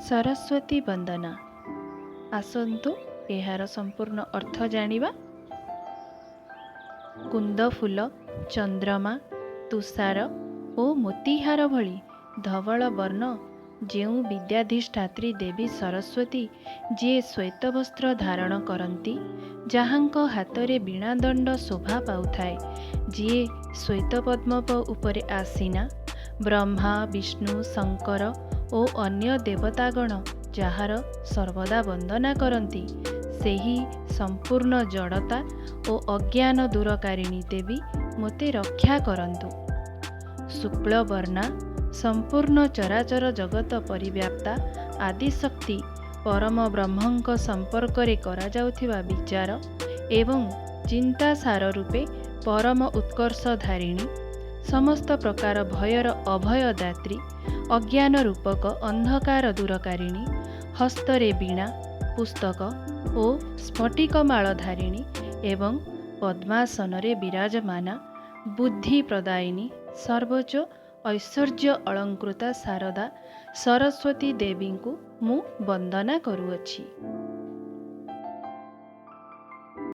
सरस्वती वंदना। आसन्तु एहार संपूर्ण अर्थ जानिबा। कुंद फूल, चंद्रमा, तुषार ओ मोतीहार भली धवल वर्ण जेउ विद्याधिष्ठात्री देवी सरस्वती जे श्वेत वस्त्र धारण करती, जहाँक हातरे वीणा दंड शोभा पाउथाए, जे श्वेत पद्मप उपरे आसीना, ब्रह्मा विष्णु शंकर ओ अन्य देवतागण जार सर्वदा वंदना करती, सेही संपूर्ण जड़ता ओ अज्ञान दूरकारिणी देवी मोते रक्षा करंतु। शुक्लवर्णा संपूर्ण चराचर जगत परिव्याप्ता आदिशक्ति परम ब्रह्मंक संपर्क रे करा जाउथिबा विचार एवं चिंता सार रूपे परम उत्कर्ष धारिणी, समस्त प्रकार भयर अभयदात्री, अज्ञान रूपक अंधकार दूरकारिणी, हस्तरे वीणा पुस्तक ओ स्फटिकमाल धारिणी एवं पद्मासनरे विराजमाना बुद्धि प्रदायिनी सर्वोच्च ऐश्वर्य अलंकृता शारदा सरस्वती देवी को मु वंदना करुअछि।